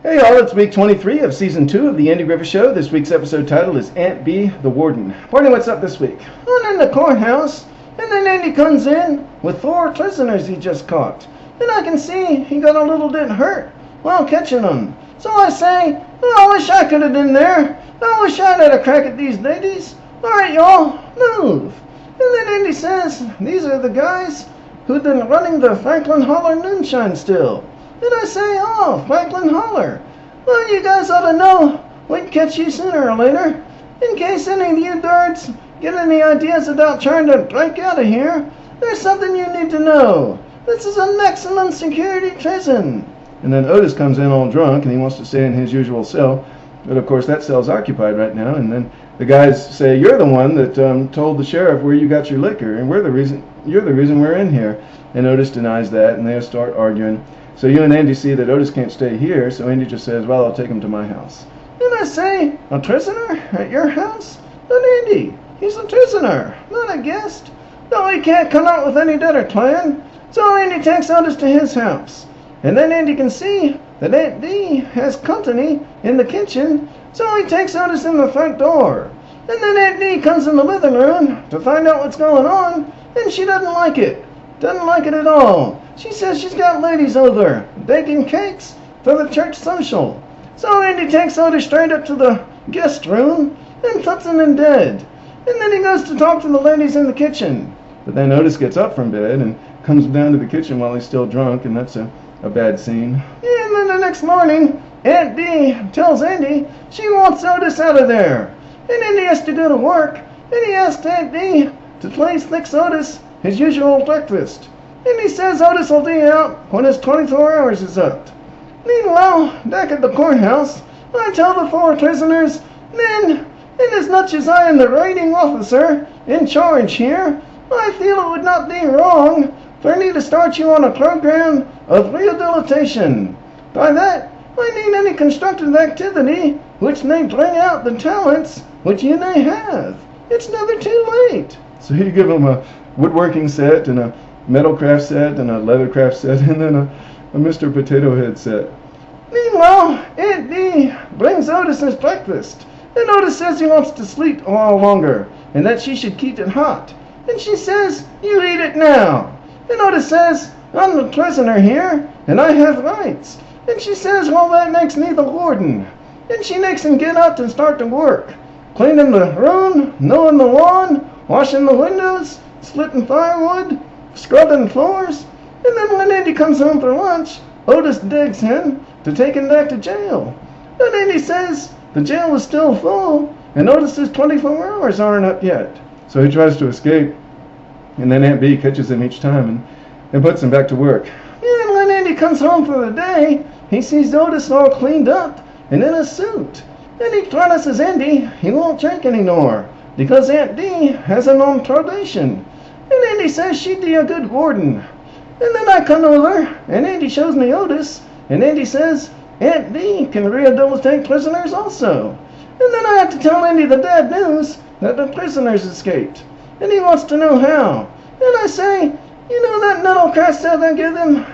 Hey all, it's week 23 of season 2 of the Andy Griffith Show. This week's episode title is Aunt B, the Warden. Barney, what's up this week? I'm in the courthouse, and then Andy comes in with 4 prisoners he just caught. And I can see he got a little bit hurt while catching them. So I say, I wish I could have been there. I wish I'd had a crack at these ladies. All right, y'all, move. And then Andy says, these are the guys who've been running the Franklin Holler Moonshine Still. And I say, oh, Franklin Holler. Well, you guys ought to know we'd catch you sooner or later. In case any of you darts get any ideas about trying to break out of here, there's something you need to know. This is an excellent security prison. And then Otis comes in all drunk and he wants to stay in his usual cell. But of course that cell's occupied right now. And then the guys say, you're the one that told the sheriff where you got your liquor. And you're the reason we're in here. And Otis denies that and they start arguing. So you and Andy see that Otis can't stay here, so Andy just says, well, I'll take him to my house. And I say, a prisoner at your house? But Andy, he's a prisoner, not a guest. No, he can't come out with any better plan. So Andy takes Otis to his house. And then Andy can see that Aunt B has company in the kitchen, so he takes Otis in the front door. And then Aunt B comes in the living room to find out what's going on, and she doesn't like it. Doesn't like it at all. She says she's got ladies over baking cakes for the church social. So Andy takes Otis straight up to the guest room and puts him in bed. And then he goes to talk to the ladies in the kitchen. But then Otis gets up from bed and comes down to the kitchen while he's still drunk, and that's a bad scene. Yeah, and then the next morning, Aunt B tells Andy she wants Otis out of there. And Andy has to go to work, and he asks Aunt B to please fix Otis his usual breakfast. And he says Otis will be out when his 24 hours is up. Meanwhile, back at the courthouse, I tell the 4 prisoners, men, and as much as I am the raiding officer in charge here, I feel it would not be wrong for me to start you on a program of rehabilitation. By that, I mean any constructive activity which may bring out the talents which you may have. It's never too late. So you give them a woodworking set and a metal craft set and a leather craft set and then a Mr. Potato Head set. Meanwhile, Aunt B brings Otis his breakfast, and Otis says he wants to sleep a while longer and that she should keep it hot. And she says, you eat it now. And Otis says, I'm the prisoner here and I have rights. And she says, well, that makes me the warden. And she makes him get up and start to work, cleaning the room, mowing the lawn, washing the windows, splitting firewood, scrubbing floors. And then when Andy comes home for lunch, Otis begs him to take him back to jail. And Andy says the jail is still full and Otis's 24 hours aren't up yet. So he tries to escape, and then Aunt B catches him each time and puts him back to work. And when Andy comes home for the day, he sees Otis all cleaned up and in a suit. And he promises Andy he won't drink anymore because Aunt B has him on probation. And Andy says she'd be a good warden. And then I come over, and Andy shows me Otis, and Andy says Aunt B can rehabilitate prisoners also. And then I have to tell Andy the bad news that the prisoners escaped. And he wants to know how. And I say, you know that metal craft set I gave him?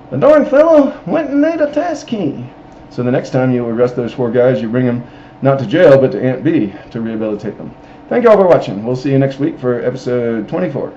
The darn fellow went and made a task key. So the next time you arrest those 4 guys, you bring them not to jail, but to Aunt B to rehabilitate them. Thank you all for watching. We'll see you next week for episode 24.